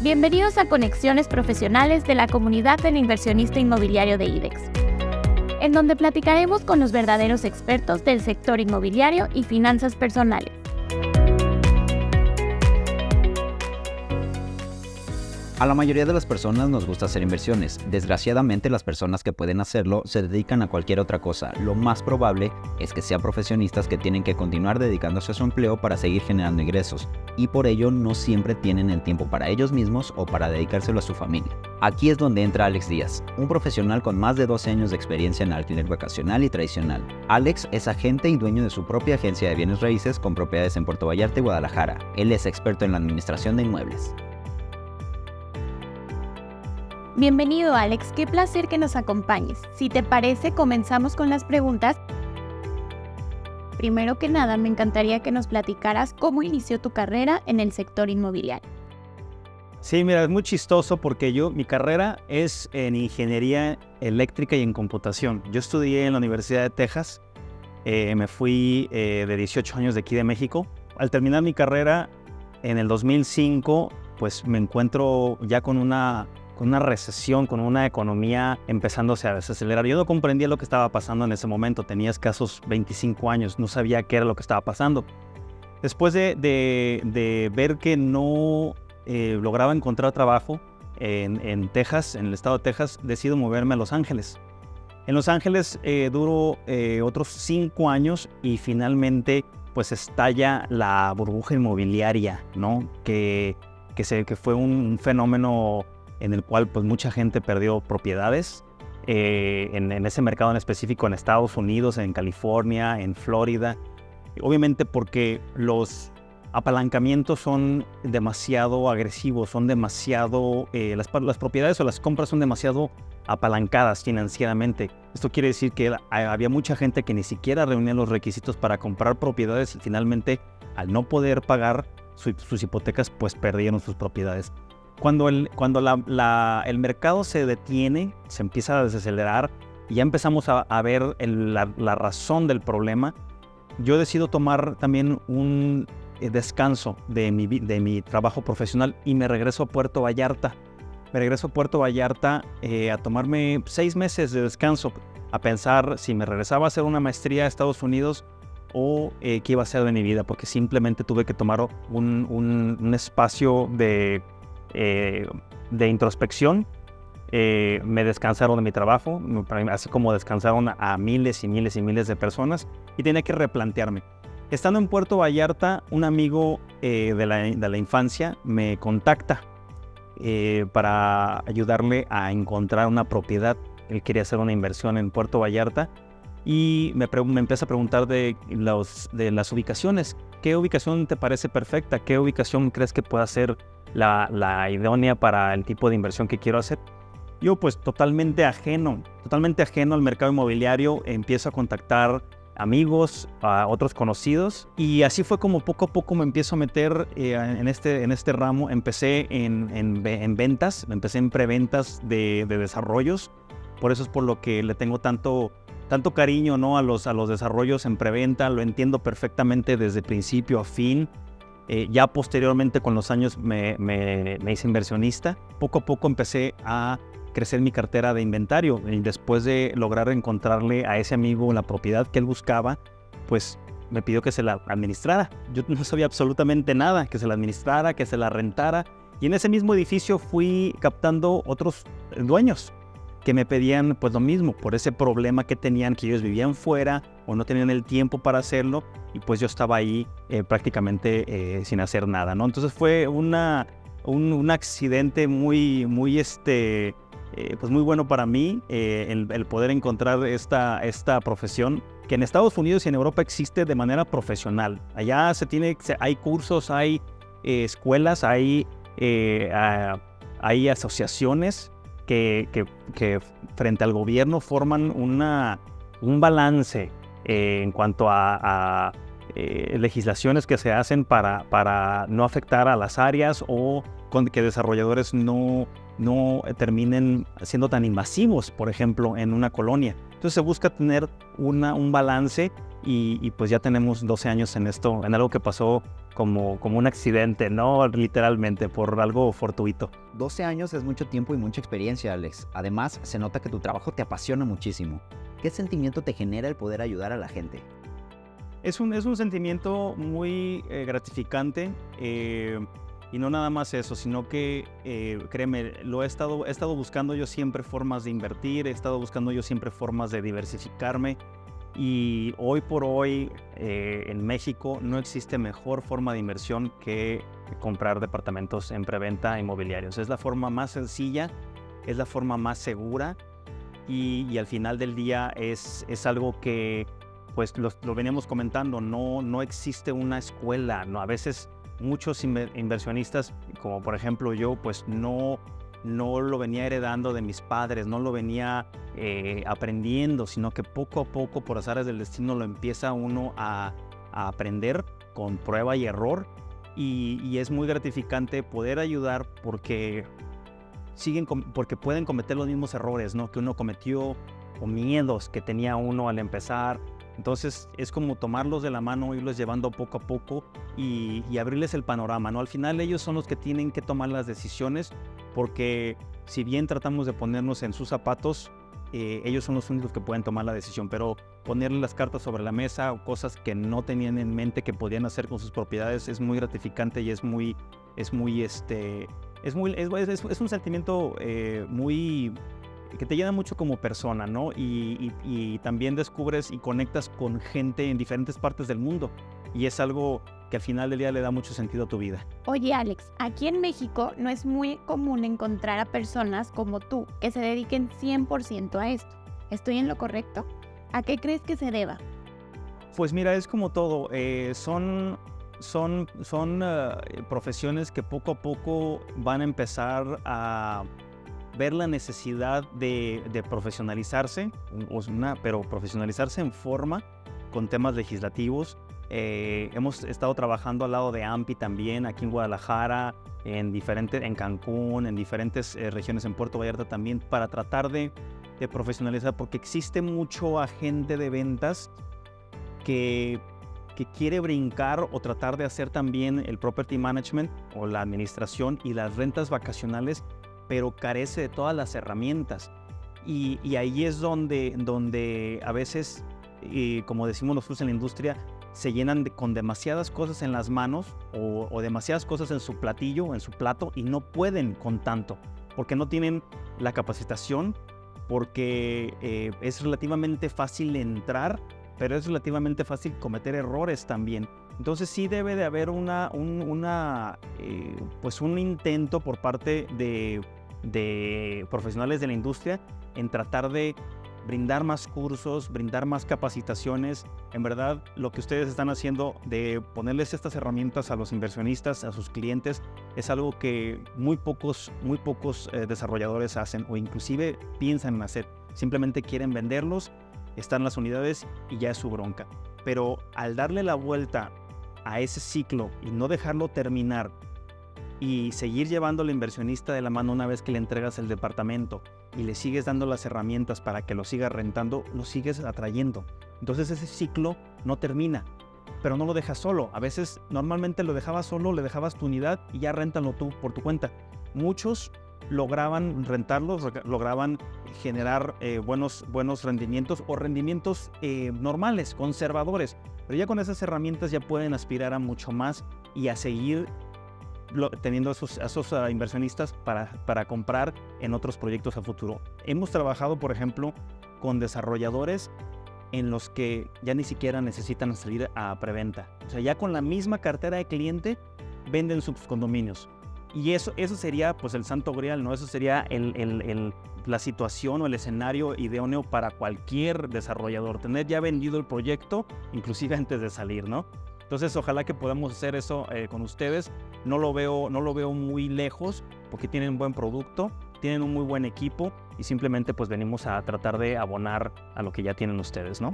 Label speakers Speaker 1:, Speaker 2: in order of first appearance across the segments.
Speaker 1: Bienvenidos a Conexiones Profesionales de la comunidad del inversionista inmobiliario de IDEX, en donde platicaremos con los verdaderos expertos del sector inmobiliario y finanzas personales.
Speaker 2: A la mayoría de las personas nos gusta hacer inversiones. Desgraciadamente, las personas que pueden hacerlo se dedican a cualquier otra cosa. Lo más probable es que sean profesionistas que tienen que continuar dedicándose a su empleo para seguir generando ingresos, y por ello no siempre tienen el tiempo para ellos mismos o para dedicárselo a su familia. Aquí es donde entra Alex Díaz, un profesional con más de 12 años de experiencia en alquiler vacacional y tradicional. Alex es agente y dueño de su propia agencia de bienes raíces con propiedades en Puerto Vallarta y Guadalajara. Él es experto en la administración de inmuebles.
Speaker 1: Bienvenido, Alex, qué placer que nos acompañes. Si te parece, comenzamos con las preguntas. Primero que nada, me encantaría que nos platicaras cómo inició tu carrera en el sector inmobiliario.
Speaker 3: Sí, mira, es muy chistoso porque mi carrera es en ingeniería eléctrica y en computación. Yo estudié en la Universidad de Texas, me fui de 18 años de aquí de México. Al terminar mi carrera en el 2005, pues me encuentro ya con una recesión, con una economía empezándose a desacelerar. Yo no comprendía lo que estaba pasando en ese momento, tenía escasos 25 años, no sabía qué era lo que estaba pasando. Después de ver que no lograba encontrar trabajo en Texas, en el estado de Texas, decido moverme a Los Ángeles. En Los Ángeles duro otros 5 años y finalmente pues estalla la burbuja inmobiliaria, ¿no? Que fue un fenómeno en el cual pues mucha gente perdió propiedades en ese mercado en específico en Estados Unidos, en California, en Florida. Obviamente porque los apalancamientos son demasiado agresivos, son demasiado, las propiedades o las compras son demasiado apalancadas financieramente. Esto quiere decir que había mucha gente que ni siquiera reunía los requisitos para comprar propiedades y finalmente al no poder pagar sus hipotecas pues perdieron sus propiedades. Cuando el mercado se detiene, se empieza a desacelerar y ya empezamos a ver la razón del problema, yo decido tomar también un descanso de mi trabajo profesional y me regreso a Puerto Vallarta. Me regreso a Puerto Vallarta a tomarme 6 meses de descanso, a pensar si me regresaba a hacer una maestría a Estados Unidos o qué iba a hacer de mi vida, porque simplemente tuve que tomar un espacio de introspección. Me descansaron de mi trabajo, así como descansaron a miles y miles y miles de personas, y tenía que replantearme. Estando en Puerto Vallarta, un amigo de la infancia me contacta para ayudarle a encontrar una propiedad. Él quería hacer una inversión en Puerto Vallarta y me empieza a preguntar de las ubicaciones. ¿Qué ubicación te parece perfecta? ¿Qué ubicación crees que pueda ser la idónea para el tipo de inversión que quiero hacer? Yo pues totalmente ajeno al mercado inmobiliario, empiezo a contactar amigos, a otros conocidos, y así fue como poco a poco me empiezo a meter en este ramo. Empecé en ventas, empecé en preventas de desarrollos. Por eso es por lo que le tengo tanto cariño, ¿no? a los desarrollos en preventa. Lo entiendo perfectamente desde principio a fin. Ya posteriormente con los años me hice inversionista. Poco a poco empecé a crecer mi cartera de inventario y después de lograr encontrarle a ese amigo la propiedad que él buscaba, pues me pidió que se la administrara. Yo no sabía absolutamente nada, que se la administrara, que se la rentara, y en ese mismo edificio fui captando otros dueños que me pedían pues lo mismo, por ese problema que tenían, que ellos vivían fuera o no tenían el tiempo para hacerlo, y pues yo estaba ahí prácticamente sin hacer nada, ¿no? Entonces fue un accidente muy pues muy bueno para mí, el poder encontrar esta profesión que en Estados Unidos y en Europa existe de manera profesional. Allá hay cursos, hay escuelas, hay asociaciones que frente al gobierno forman un balance en cuanto a legislaciones que se hacen para no afectar a las áreas o con que desarrolladores no terminen siendo tan invasivos, por ejemplo, en una colonia. Entonces se busca tener un balance y pues ya tenemos 12 años en esto, en algo que pasó como un accidente, no literalmente, por algo fortuito.
Speaker 2: 12 años es mucho tiempo y mucha experiencia, Alex. Además, se nota que tu trabajo te apasiona muchísimo. ¿Qué sentimiento te genera el poder ayudar a la gente?
Speaker 3: Es un sentimiento muy gratificante y no nada más eso, sino que, créeme, he estado buscando yo siempre formas de invertir, he estado buscando yo siempre formas de diversificarme y hoy por hoy en México no existe mejor forma de inversión que comprar departamentos en preventa inmobiliarios. Es la forma más sencilla, es la forma más segura y al final del día es algo que pues lo veníamos comentando, no existe una escuela, ¿no? A veces muchos inversionistas, como por ejemplo yo, pues no lo venía heredando de mis padres, no lo venía aprendiendo, sino que poco a poco, por azares del destino, lo empieza uno a aprender con prueba y error y es muy gratificante poder ayudar porque pueden cometer los mismos errores, ¿no? Que uno cometió o miedos que tenía uno al empezar. Entonces es como tomarlos de la mano, irlos llevando poco a poco y abrirles el panorama, ¿no? Al final ellos son los que tienen que tomar las decisiones porque si bien tratamos de ponernos en sus zapatos, ellos son los únicos que pueden tomar la decisión, pero ponerle las cartas sobre la mesa o cosas que no tenían en mente que podían hacer con sus propiedades es muy gratificante y es un sentimiento muy que te llena mucho como persona, ¿no? Y también descubres y conectas con gente en diferentes partes del mundo. Y es algo que al final del día le da mucho sentido a tu vida.
Speaker 1: Oye, Alex, aquí en México no es muy común encontrar a personas como tú que se dediquen 100% a esto. ¿Estoy en lo correcto? ¿A qué crees que se deba?
Speaker 3: Pues mira, es como todo. Son profesiones que poco a poco van a empezar a ver la necesidad de profesionalizarse, pero profesionalizarse en forma con temas legislativos. Hemos estado trabajando al lado de AMPI también, aquí en Guadalajara, en Cancún, en diferentes regiones, en Puerto Vallarta también, para tratar de profesionalizar, porque existe mucho agente de ventas que quiere brincar o tratar de hacer también el property management o la administración y las rentas vacacionales, pero carece de todas las herramientas. Y ahí es donde a veces, como decimos nosotros en la industria, se llenan con demasiadas cosas en las manos o demasiadas cosas en su platillo o en su plato y no pueden con tanto, porque no tienen la capacitación, porque es relativamente fácil entrar, pero es relativamente fácil cometer errores también. Entonces sí debe de haber un intento por parte de profesionales de la industria en tratar de brindar más cursos, brindar más capacitaciones. En verdad, lo que ustedes están haciendo de ponerles estas herramientas a los inversionistas, a sus clientes, es algo que muy pocos desarrolladores hacen o inclusive piensan en hacer. Simplemente quieren venderlos, están en las unidades y ya es su bronca. Pero al darle la vuelta a ese ciclo y no dejarlo terminar y seguir llevando al inversionista de la mano una vez que le entregas el departamento y le sigues dando las herramientas para que lo siga rentando, lo sigues atrayendo. Entonces ese ciclo no termina, pero no lo dejas solo. A veces normalmente lo dejabas solo, le dejabas tu unidad y ya réntalo tú por tu cuenta. Muchos lograban rentarlos, lograban generar buenos rendimientos o rendimientos normales, conservadores, pero ya con esas herramientas ya pueden aspirar a mucho más y a seguir teniendo a esos inversionistas para comprar en otros proyectos a futuro. Hemos trabajado, por ejemplo, con desarrolladores en los que ya ni siquiera necesitan salir a preventa. O sea, ya con la misma cartera de cliente venden sus condominios. Y eso sería pues el santo grial, ¿no? Eso sería la situación o el escenario idóneo para cualquier desarrollador. Tener ya vendido el proyecto, inclusive antes de salir, ¿no? Entonces, ojalá que podamos hacer eso con ustedes. No lo veo muy lejos porque tienen buen producto, tienen un muy buen equipo y simplemente pues venimos a tratar de abonar a lo que ya tienen ustedes, ¿no?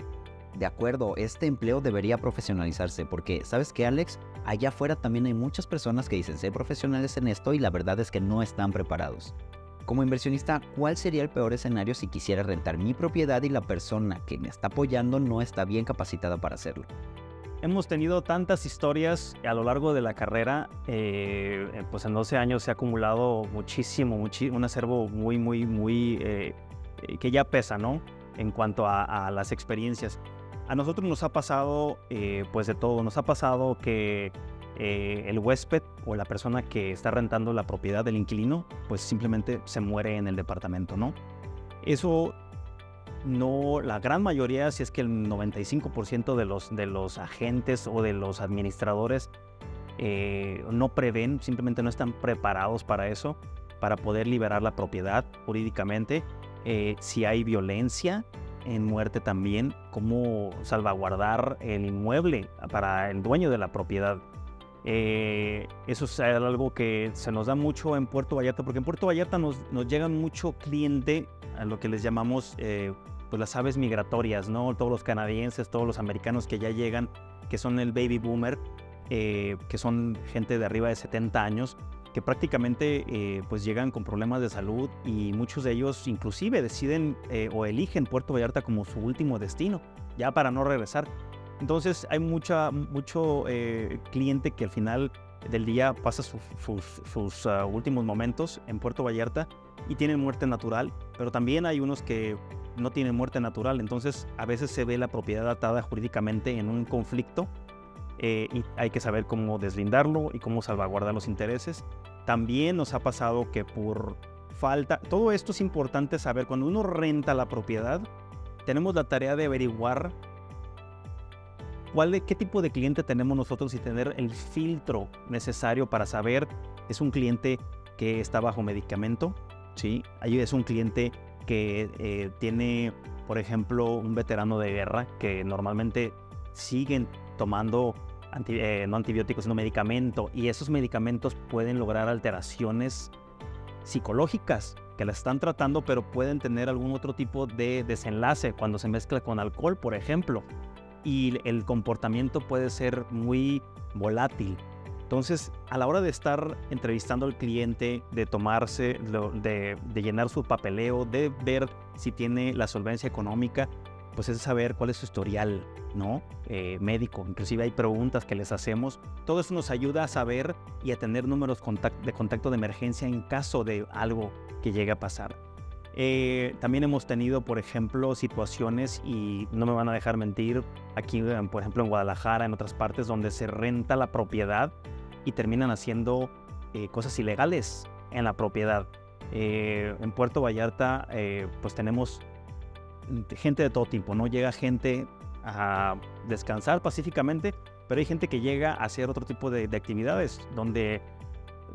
Speaker 2: De acuerdo, este empleo debería profesionalizarse porque, ¿sabes qué, Alex? Allá afuera también hay muchas personas que dicen ser profesionales en esto y la verdad es que no están preparados. Como inversionista, ¿cuál sería el peor escenario si quisiera rentar mi propiedad y la persona que me está apoyando no está bien capacitada para hacerlo?
Speaker 3: Hemos tenido tantas historias a lo largo de la carrera, pues en 12 años se ha acumulado un acervo muy que ya pesa, ¿no? En cuanto a las experiencias. A nosotros nos ha pasado, pues de todo. Nos ha pasado que el huésped o la persona que está rentando la propiedad del inquilino, pues simplemente se muere en el departamento, ¿no? Eso no, la gran mayoría, si es que el 95% de los agentes o de los administradores no prevén, simplemente no están preparados para eso, para poder liberar la propiedad jurídicamente. Si hay violencia en muerte también, cómo salvaguardar el inmueble para el dueño de la propiedad. Eso es algo que se nos da mucho en Puerto Vallarta, porque en Puerto Vallarta nos llega mucho cliente a lo que les llamamos pues las aves migratorias, ¿no? Todos los canadienses, todos los americanos que ya llegan, que son el baby boomer, que son gente de arriba de 70 años, que prácticamente pues llegan con problemas de salud, y muchos de ellos inclusive deciden o eligen Puerto Vallarta como su último destino, ya para no regresar. Entonces hay mucho cliente que al final del día pasa sus últimos momentos en Puerto Vallarta y tienen muerte natural, pero también hay unos que no tienen muerte natural. Entonces a veces se ve la propiedad atada jurídicamente en un conflicto, y hay que saber cómo deslindarlo y cómo salvaguardar los intereses. También nos ha pasado que por falta, todo esto es importante saber, cuando uno renta la propiedad, tenemos la tarea de averiguar qué tipo de cliente tenemos nosotros y tener el filtro necesario para saber, ¿es un cliente que está bajo medicamento? ¿Sí? Es un cliente que tiene, por ejemplo, un veterano de guerra que normalmente siguen tomando no antibióticos, sino medicamento, y esos medicamentos pueden lograr alteraciones psicológicas que la están tratando, pero pueden tener algún otro tipo de desenlace cuando se mezcla con alcohol, por ejemplo, y el comportamiento puede ser muy volátil. Entonces, a la hora de estar entrevistando al cliente, de tomarse, de llenar su papeleo, de ver si tiene la solvencia económica, pues es saber cuál es su historial, ¿no? Médico. Inclusive hay preguntas que les hacemos. Todo eso nos ayuda a saber y a tener números de contacto de emergencia en caso de algo que llegue a pasar. También hemos tenido, por ejemplo, situaciones, y no me van a dejar mentir, aquí, por ejemplo, en Guadalajara, en otras partes, donde se renta la propiedad y terminan haciendo cosas ilegales en la propiedad. En Puerto Vallarta, pues tenemos gente de todo tipo, ¿no? Llega gente a descansar pacíficamente, pero hay gente que llega a hacer otro tipo de actividades, donde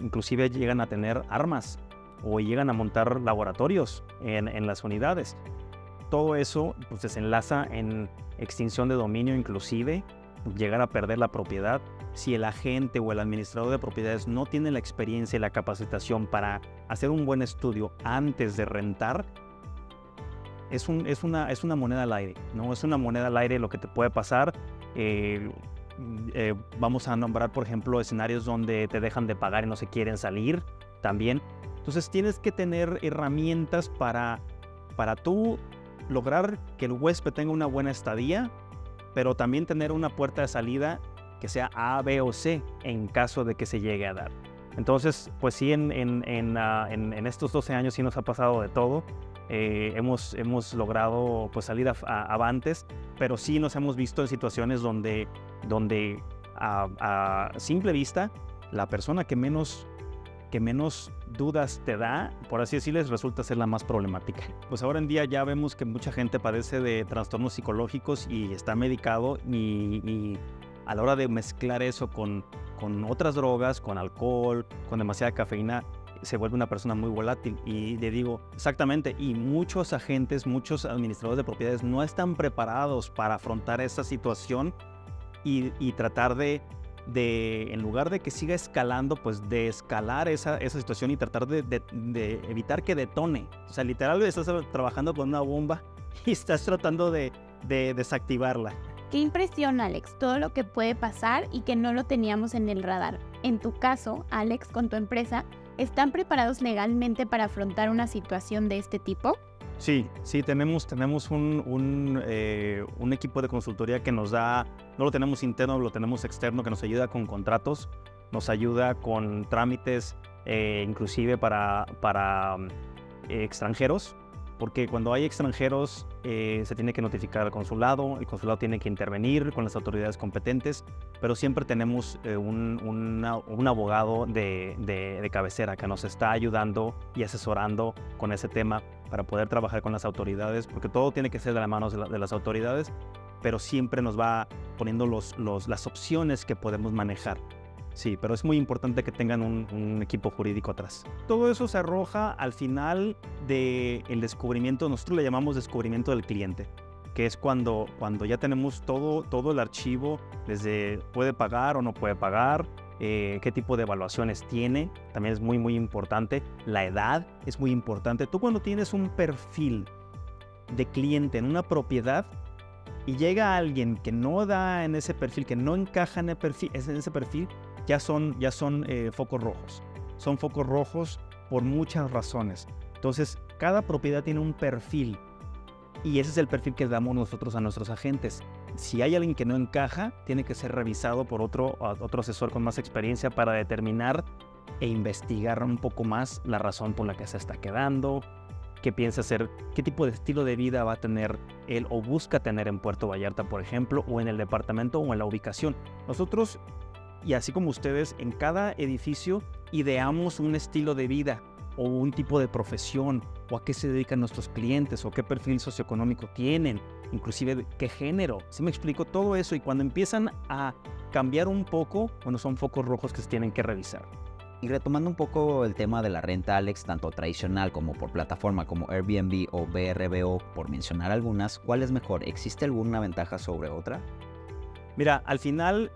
Speaker 3: inclusive llegan a tener armas o llegan a montar laboratorios en las unidades. Todo eso pues desenlaza en extinción de dominio, inclusive llegar a perder la propiedad. Si el agente o el administrador de propiedades no tiene la experiencia y la capacitación para hacer un buen estudio antes de rentar, es una moneda al aire, ¿no? Es una moneda al aire lo que te puede pasar. Vamos a nombrar, por ejemplo, escenarios donde te dejan de pagar y no se quieren salir también. Entonces tienes que tener herramientas para tú lograr que el huésped tenga una buena estadía, pero también tener una puerta de salida que sea A, B o C en caso de que se llegue a dar. Entonces, pues sí, en estos 12 años sí nos ha pasado de todo. Hemos logrado pues salir avantes, pero sí nos hemos visto en situaciones donde a simple vista la persona que menos dudas te da, por así decirles, resulta ser la más problemática. Pues ahora en día ya vemos que mucha gente padece de trastornos psicológicos y está medicado, y a la hora de mezclar eso con otras drogas, con alcohol, con demasiada cafeína, se vuelve una persona muy volátil. Y le digo, exactamente, y muchos agentes, muchos administradores de propiedades no están preparados para afrontar esa situación y tratar de en lugar de que siga escalando, pues de escalar esa situación y tratar de evitar que detone. O sea, literal estás trabajando con una bomba y estás tratando de desactivarla.
Speaker 1: Qué impresión, Alex, todo lo que puede pasar y que no lo teníamos en el radar. En tu caso, Alex, con tu empresa, ¿Están preparados legalmente para afrontar una situación de este tipo?
Speaker 3: Sí, tenemos un equipo de consultoría que nos da, no lo tenemos interno, lo tenemos externo, que nos ayuda con contratos, nos ayuda con trámites, inclusive para extranjeros, porque cuando hay extranjeros se tiene que notificar al consulado, el consulado tiene que intervenir con las autoridades competentes, pero siempre tenemos un abogado de cabecera que nos está ayudando y asesorando con ese tema para poder trabajar con las autoridades, porque todo tiene que ser de las manos de las autoridades, pero siempre nos va poniendo las opciones que podemos manejar. Sí, pero es muy importante que tengan un equipo jurídico atrás. Todo eso se arroja al final del descubrimiento, nosotros le llamamos descubrimiento del cliente, que es cuando ya tenemos todo el archivo, desde puede pagar o no puede pagar, qué tipo de evaluaciones tiene, también es muy, muy importante. La edad es muy importante. Tú cuando tienes un perfil de cliente en una propiedad y llega alguien que no da en ese perfil, que no encaja en ese perfil, ya son focos rojos. Son focos rojos por muchas razones. Entonces, cada propiedad tiene un perfil y ese es el perfil que damos nosotros a nuestros agentes. Si hay alguien que no encaja, tiene que ser revisado por otro asesor con más experiencia para determinar e investigar un poco más la razón por la que se está quedando, qué piensa hacer, qué tipo de estilo de vida va a tener él o busca tener en Puerto Vallarta, por ejemplo, o en el departamento o en la ubicación. Nosotros, y así como ustedes, en cada edificio ideamos un estilo de vida o un tipo de profesión, o a qué se dedican nuestros clientes, o qué perfil socioeconómico tienen, inclusive qué género. ¿Sí me explico? Todo eso, y cuando empiezan a cambiar un poco, bueno, son focos rojos que se tienen que revisar.
Speaker 2: Y retomando un poco el tema de la renta, Alex, tanto tradicional como por plataforma como Airbnb o VRBO, por mencionar algunas, ¿cuál es mejor? ¿Existe alguna ventaja sobre otra?
Speaker 3: Mira, al final,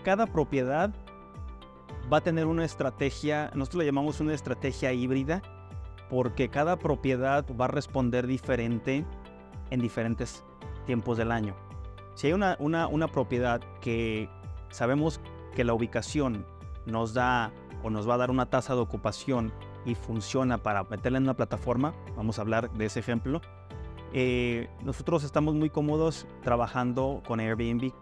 Speaker 3: cada propiedad va a tener una estrategia, nosotros le llamamos una estrategia híbrida, porque cada propiedad va a responder diferente en diferentes tiempos del año. Si hay una propiedad que sabemos que la ubicación nos da o nos va a dar una tasa de ocupación y funciona para meterla en una plataforma, vamos a hablar de ese ejemplo, nosotros estamos muy cómodos trabajando con Airbnb.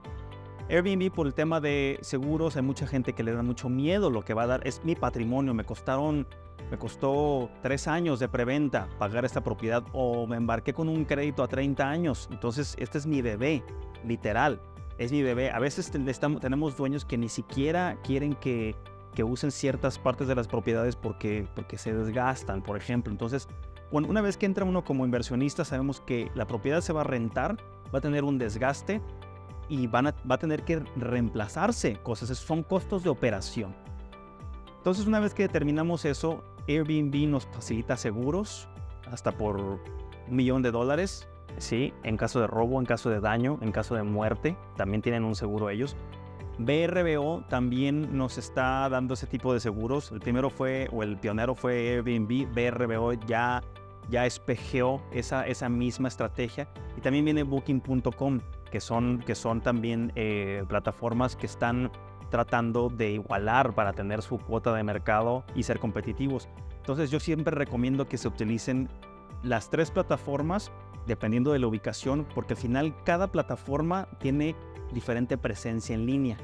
Speaker 3: Airbnb, por el tema de seguros, hay mucha gente que le da mucho miedo. Lo que va a dar es mi patrimonio, me costó 3 años de preventa pagar esta propiedad, o me embarqué con un crédito a 30 años, entonces este es mi bebé, literal, es mi bebé. A veces tenemos dueños que ni siquiera quieren que usen ciertas partes de las propiedades porque se desgastan, por ejemplo. Entonces, una vez que entra uno como inversionista, sabemos que la propiedad se va a rentar, va a tener un desgaste y va a tener que reemplazarse cosas. Esos son costos de operación. Entonces, una vez que determinamos eso, Airbnb nos facilita seguros hasta por $1 millón, ¿sí? En caso de robo, en caso de daño, en caso de muerte, también tienen un seguro ellos. VRBO también nos está dando ese tipo de seguros. El pionero fue Airbnb. VRBO ya espejeó esa misma estrategia. Y también viene Booking.com, que son también plataformas que están tratando de igualar para tener su cuota de mercado y ser competitivos. Entonces yo siempre recomiendo que se utilicen las 3 plataformas dependiendo de la ubicación, porque al final cada plataforma tiene diferente presencia en línea.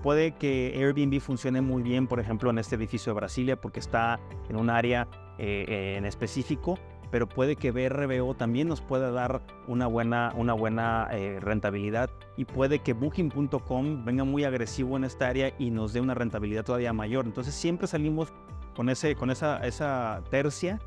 Speaker 3: Puede que Airbnb funcione muy bien, por ejemplo, en este edificio de Brasilia, porque está en un área en específico, pero puede que VRBO también nos pueda dar una buena rentabilidad, y puede que Booking.com venga muy agresivo en esta área y nos dé una rentabilidad todavía mayor. Entonces siempre salimos con esa tercia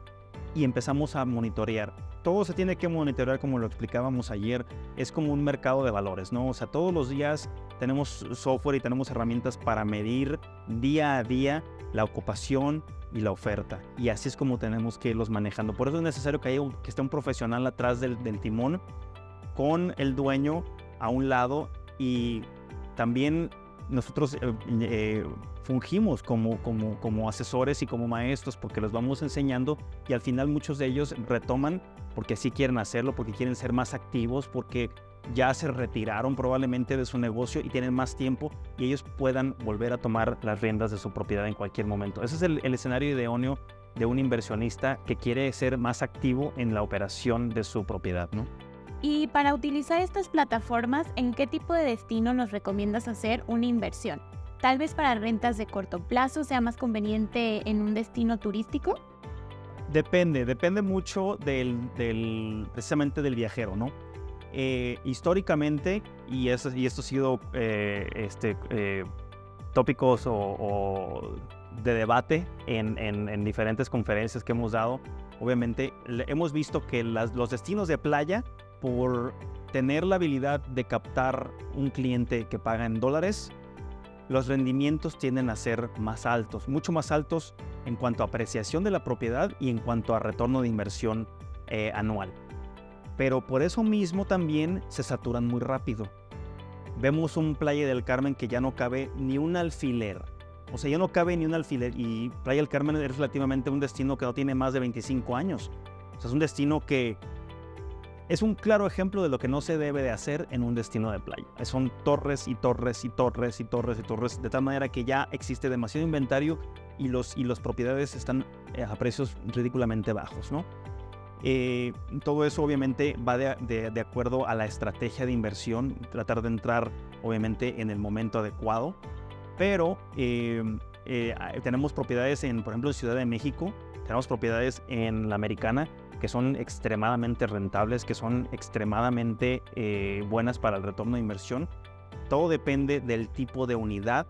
Speaker 3: y empezamos a monitorear. Todo se tiene que monitorear, como lo explicábamos ayer. Es como un mercado de valores, ¿no? O sea, todos los días tenemos software y tenemos herramientas para medir día a día la ocupación y la oferta. Y así es como tenemos que irlos manejando. Por eso es necesario que esté un profesional atrás del timón, con el dueño a un lado, y también nosotros fungimos como asesores y como maestros, porque los vamos enseñando, y al final muchos de ellos retoman porque sí quieren hacerlo, porque quieren ser más activos, porque ya se retiraron probablemente de su negocio y tienen más tiempo y ellos puedan volver a tomar las riendas de su propiedad en cualquier momento. Ese es el escenario idóneo de un inversionista que quiere ser más activo en la operación de su propiedad, ¿no?
Speaker 1: Y para utilizar estas plataformas, ¿en qué tipo de destino nos recomiendas hacer una inversión? Tal vez para rentas de corto plazo sea más conveniente en un destino turístico.
Speaker 3: Depende mucho precisamente del viajero, ¿no? Históricamente, y esto ha sido tópicos o de debate en diferentes conferencias que hemos dado, obviamente hemos visto que los destinos de playa, por tener la habilidad de captar un cliente que paga en dólares, los rendimientos tienden a ser más altos, mucho más altos en cuanto a apreciación de la propiedad y en cuanto a retorno de inversión anual. Pero por eso mismo también se saturan muy rápido. Vemos un Playa del Carmen que ya no cabe ni un alfiler. O sea, ya no cabe ni un alfiler, y Playa del Carmen es relativamente un destino que no tiene más de 25 años. O sea, es un destino que es un claro ejemplo de lo que no se debe de hacer en un destino de playa. Son torres y torres y torres y torres y torres, de tal manera que ya existe demasiado inventario y las propiedades están a precios ridículamente bajos, ¿no? Todo eso obviamente va de acuerdo a la estrategia de inversión, tratar de entrar obviamente en el momento adecuado, pero tenemos propiedades por ejemplo, en Ciudad de México, tenemos propiedades en la Americana que son extremadamente rentables, que son extremadamente buenas para el retorno de inversión. Todo depende del tipo de unidad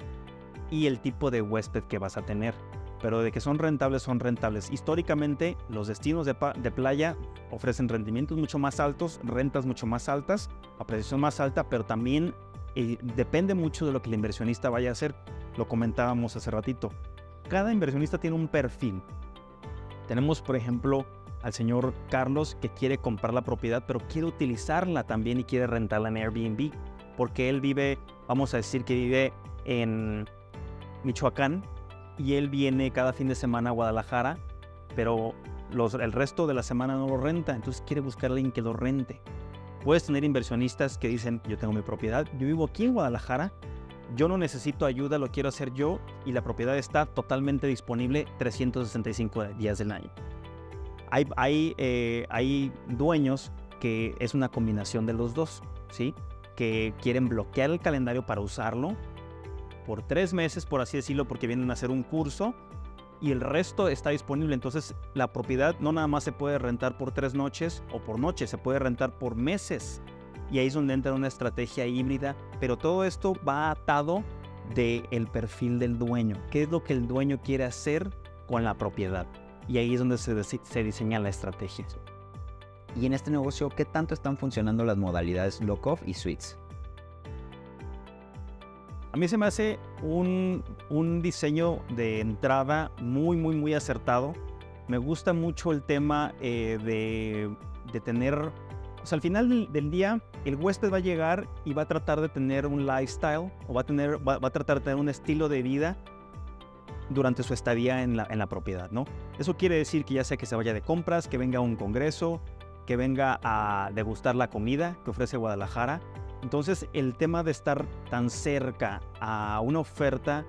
Speaker 3: y el tipo de huésped que vas a tener. Pero de que son rentables, son rentables. Históricamente, los destinos de playa ofrecen rendimientos mucho más altos, rentas mucho más altas, apreciación más alta, pero también depende mucho de lo que el inversionista vaya a hacer. Lo comentábamos hace ratito. Cada inversionista tiene un perfil. Tenemos, por ejemplo, al señor Carlos, que quiere comprar la propiedad, pero quiere utilizarla también y quiere rentarla en Airbnb, porque él vive, vamos a decir que vive en Michoacán, y él viene cada fin de semana a Guadalajara, pero el resto de la semana no lo renta, entonces quiere buscar a alguien que lo rente. Puedes tener inversionistas que dicen, yo tengo mi propiedad, yo vivo aquí en Guadalajara, yo no necesito ayuda, lo quiero hacer yo, y la propiedad está totalmente disponible 365 días del año. Hay dueños que es una combinación de los dos, ¿sí? Que quieren bloquear el calendario para usarlo por 3 meses, por así decirlo, porque vienen a hacer un curso y el resto está disponible. Entonces la propiedad no nada más se puede rentar por 3 noches o por noche, se puede rentar por meses. Y ahí es donde entra una estrategia híbrida, pero todo esto va atado del perfil del dueño. ¿Qué es lo que el dueño quiere hacer con la propiedad? Y ahí es donde se diseña la estrategia.
Speaker 2: Y en este negocio, ¿qué tanto están funcionando las modalidades lock-off y suites?
Speaker 3: A mí se me hace un diseño de entrada muy acertado. Me gusta mucho el tema de tener... O sea, al final del día, el huésped va a llegar y va a tratar de tener un lifestyle, o va a tratar de tener un estilo de vida durante su estadía en la propiedad, ¿no? Eso quiere decir que ya sea que se vaya de compras, que venga a un congreso, que venga a degustar la comida que ofrece Guadalajara. Entonces, el tema de estar tan cerca a una oferta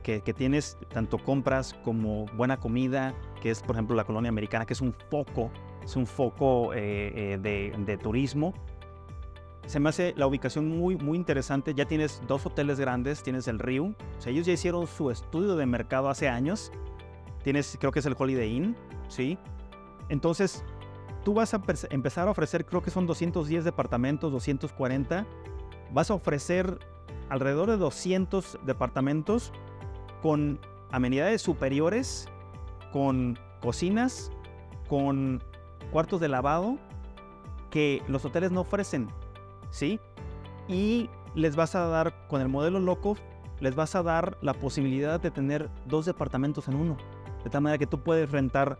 Speaker 3: que tienes tanto compras como buena comida, que es, por ejemplo, la Colonia Americana, que es un foco de turismo. Se me hace la ubicación muy interesante. Ya tienes 2 hoteles grandes, tienes el Riu. O sea, ellos ya hicieron su estudio de mercado hace años. Tienes, creo que es el Holiday Inn, ¿sí? Entonces, tú vas a empezar a ofrecer, creo que son 210 departamentos, 240. Vas a ofrecer alrededor de 200 departamentos con amenidades superiores, con cocinas, con cuartos de lavado que los hoteles no ofrecen, ¿sí? Y les vas a dar, con el modelo loco, les vas a dar la posibilidad de tener 2 departamentos en uno. De tal manera que tú puedes rentar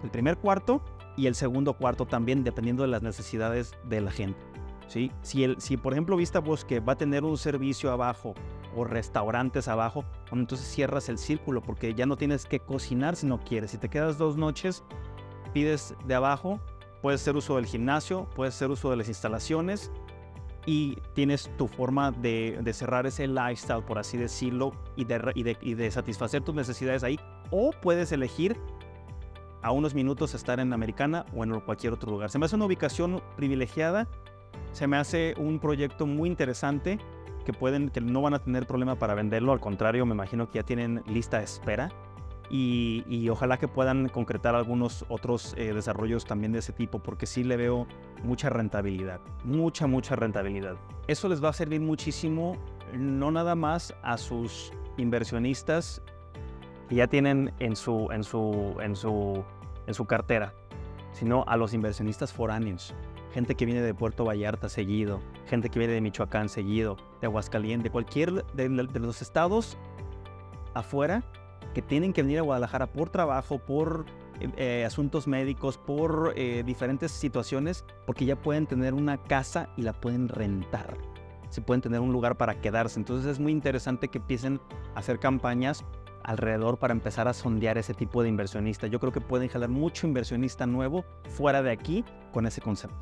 Speaker 3: el primer cuarto y el segundo cuarto también, dependiendo de las necesidades de la gente, ¿sí? Si por ejemplo Vista Bosque va a tener un servicio abajo o restaurantes abajo, bueno, entonces cierras el círculo porque ya no tienes que cocinar si no quieres. Si te quedas 2 noches, pides de abajo, puedes hacer uso del gimnasio, puedes hacer uso de las instalaciones y tienes tu forma de cerrar ese lifestyle, por así decirlo, y de satisfacer tus necesidades ahí. O puedes elegir a unos minutos estar en Americana o en cualquier otro lugar. Se me hace una ubicación privilegiada, se me hace un proyecto muy interesante que no van a tener problema para venderlo, al contrario, me imagino que ya tienen lista de espera. Y ojalá que puedan concretar algunos otros desarrollos también de ese tipo, porque sí le veo mucha rentabilidad, mucha rentabilidad. Eso les va a servir muchísimo, no nada más a sus inversionistas que ya tienen en su cartera, sino a los inversionistas foráneos. Gente que viene de Puerto Vallarta seguido, gente que viene de Michoacán seguido, de Aguascalientes, de los estados afuera, que tienen que venir a Guadalajara por trabajo, por asuntos médicos, por diferentes situaciones, porque ya pueden tener una casa y la pueden rentar. Se pueden tener un lugar para quedarse. Entonces es muy interesante que empiecen a hacer campañas alrededor para empezar a sondear ese tipo de inversionista. Yo creo que pueden jalar mucho inversionista nuevo fuera de aquí con ese concepto.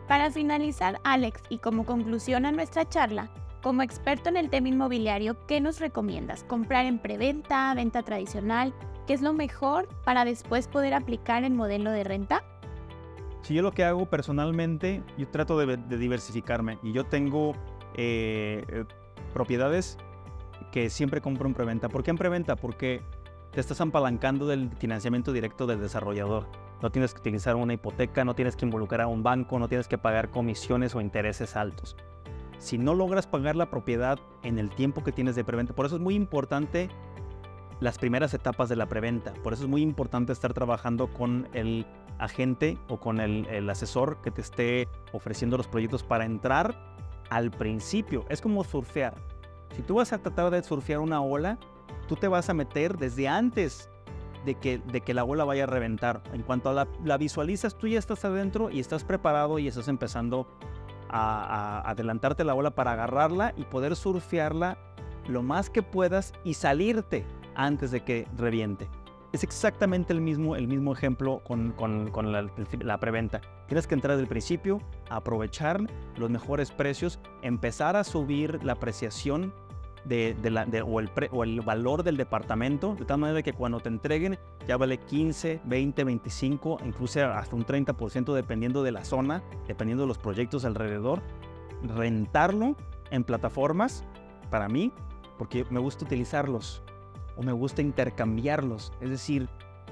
Speaker 1: Para finalizar, Alex, y como conclusión a nuestra charla, como experto en el tema inmobiliario, ¿qué nos recomiendas? ¿Comprar en preventa, venta tradicional? ¿Qué es lo mejor para después poder aplicar el modelo de renta?
Speaker 3: Si yo lo que hago personalmente, yo trato de diversificarme y yo tengo propiedades que siempre compro en preventa. ¿Por qué en preventa? Porque te estás apalancando del financiamiento directo del desarrollador. No tienes que utilizar una hipoteca, no tienes que involucrar a un banco, no tienes que pagar comisiones o intereses altos. Si no logras pagar la propiedad en el tiempo que tienes de preventa, por eso es muy importante las primeras etapas de la preventa. Por eso es muy importante estar trabajando con el agente o con el asesor que te esté ofreciendo los proyectos para entrar al principio. Es como surfear. Si tú vas a tratar de surfear una ola, tú te vas a meter desde antes de que la ola vaya a reventar. En cuanto a la visualizas, tú ya estás adentro y estás preparado y estás empezando a adelantarte la ola para agarrarla y poder surfearla lo más que puedas y salirte antes de que reviente. Es exactamente el mismo ejemplo con la preventa. Tienes que entrar desde el principio, aprovechar los mejores precios, empezar a subir la apreciación o el valor del departamento, de tal manera que cuando te entreguen ya vale 15, 20, 25, incluso hasta un 30% dependiendo de la zona, dependiendo de los proyectos alrededor. Rentarlo en plataformas, para mí, porque me gusta utilizarlos o me gusta intercambiarlos. Es decir,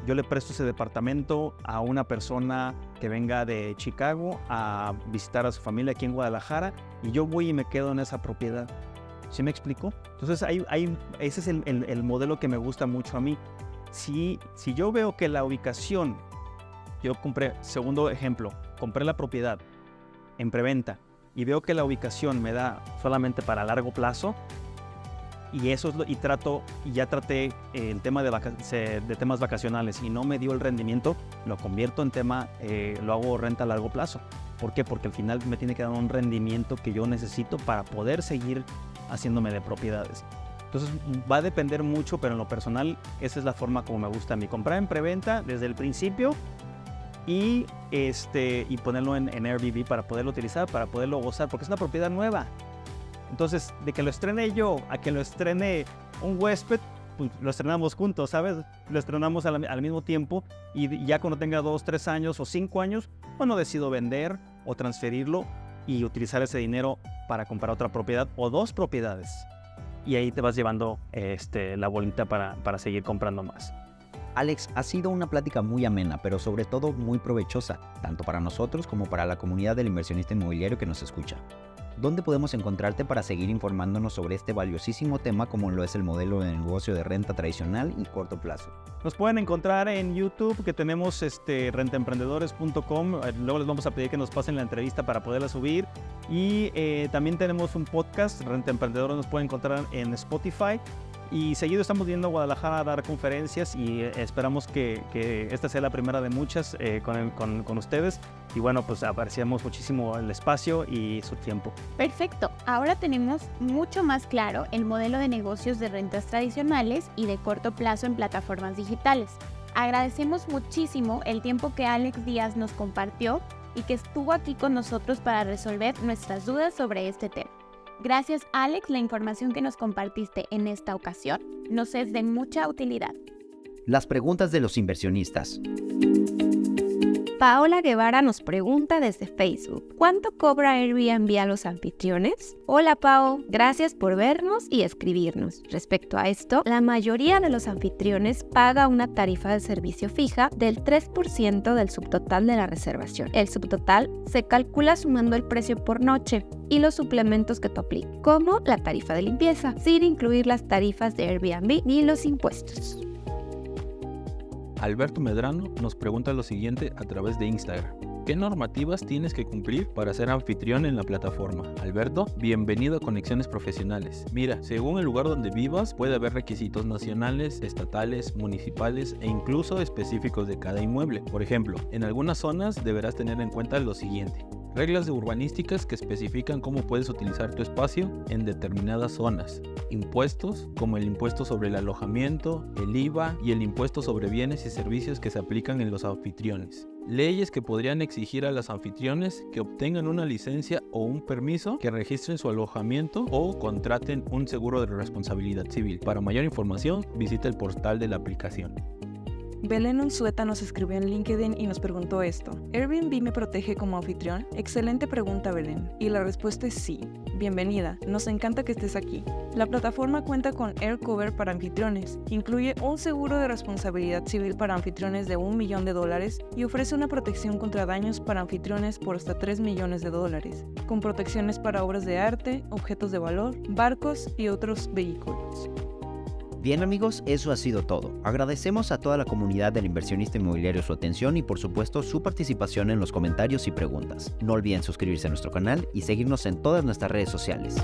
Speaker 3: yo le presto ese departamento a una persona que venga de Chicago a visitar a su familia aquí en Guadalajara y yo voy y me quedo en esa propiedad. ¿Sí me explico? Entonces ese es el modelo que me gusta mucho a mí. Si yo veo que la ubicación, yo compré, segundo ejemplo, compré la propiedad en preventa y veo que la ubicación me da solamente para largo plazo, y eso es ya traté el tema de temas vacacionales y no me dio el rendimiento, lo convierto en lo hago renta a largo plazo. ¿Por qué? Porque al final me tiene que dar un rendimiento que yo necesito para poder seguir haciéndome de propiedades. Entonces va a depender mucho, pero en lo personal esa es la forma como me gusta a mí. Comprar en preventa desde el principio y ponerlo en Airbnb para poderlo utilizar, para poderlo gozar, porque es una propiedad nueva. Entonces, de que lo estrene yo a que lo estrene un huésped, pues lo estrenamos juntos, ¿sabes? Lo estrenamos al mismo tiempo y ya cuando tenga 2, 3 años o 5 años, bueno, decido vender o transferirlo y utilizar ese dinero para comprar otra propiedad o 2 propiedades. Y ahí te vas llevando la bolita para seguir comprando más.
Speaker 2: Alex, ha sido una plática muy amena, pero sobre todo muy provechosa, tanto para nosotros como para la comunidad del inversionista inmobiliario que nos escucha. ¿Dónde podemos encontrarte para seguir informándonos sobre este valiosísimo tema como lo es el modelo de negocio de renta tradicional y corto plazo?
Speaker 3: Nos pueden encontrar en YouTube, que tenemos rentaemprendedores.com. Luego les vamos a pedir que nos pasen la entrevista para poderla subir. Y también tenemos un podcast, Renta Emprendedores, nos pueden encontrar en Spotify. Y seguido estamos yendo a Guadalajara a dar conferencias y esperamos que esta sea la primera de muchas con ustedes. Y bueno, pues apreciamos muchísimo el espacio y su tiempo.
Speaker 1: Perfecto, ahora tenemos mucho más claro el modelo de negocios de rentas tradicionales y de corto plazo en plataformas digitales. Agradecemos muchísimo el tiempo que Alex Díaz nos compartió y que estuvo aquí con nosotros para resolver nuestras dudas sobre este tema. Gracias, Alex, la información que nos compartiste en esta ocasión nos es de mucha utilidad.
Speaker 2: Las preguntas de los inversionistas.
Speaker 4: Paola Guevara nos pregunta desde Facebook, ¿cuánto cobra Airbnb a los anfitriones? Hola Pao, gracias por vernos y escribirnos. Respecto a esto, la mayoría de los anfitriones paga una tarifa de servicio fija del 3% del subtotal de la reservación. El subtotal se calcula sumando el precio por noche y los suplementos que tú apliques, como la tarifa de limpieza, sin incluir las tarifas de Airbnb ni los impuestos.
Speaker 5: Alberto Medrano nos pregunta lo siguiente a través de Instagram. ¿Qué normativas tienes que cumplir para ser anfitrión en la plataforma? Alberto, bienvenido a Conexiones Profesionales. Mira, según el lugar donde vivas, puede haber requisitos nacionales, estatales, municipales e incluso específicos de cada inmueble. Por ejemplo, en algunas zonas deberás tener en cuenta lo siguiente. Reglas de urbanísticas que especifican cómo puedes utilizar tu espacio en determinadas zonas. Impuestos, como el impuesto sobre el alojamiento, el IVA y el impuesto sobre bienes y servicios que se aplican en los anfitriones. Leyes que podrían exigir a los anfitriones que obtengan una licencia o un permiso, que registren su alojamiento o contraten un seguro de responsabilidad civil. Para mayor información, visita el portal de la aplicación.
Speaker 6: Belén Unzueta nos escribió en LinkedIn y nos preguntó esto. ¿Airbnb me protege como anfitrión? Excelente pregunta, Belén. Y la respuesta es sí. Bienvenida, nos encanta que estés aquí. La plataforma cuenta con AirCover para anfitriones, incluye un seguro de responsabilidad civil para anfitriones de $1 millón y ofrece una protección contra daños para anfitriones por hasta $3 millones, con protecciones para obras de arte, objetos de valor, barcos y otros vehículos.
Speaker 2: Bien amigos, eso ha sido todo. Agradecemos a toda la comunidad del inversionista inmobiliario su atención y por supuesto su participación en los comentarios y preguntas. No olviden suscribirse a nuestro canal y seguirnos en todas nuestras redes sociales.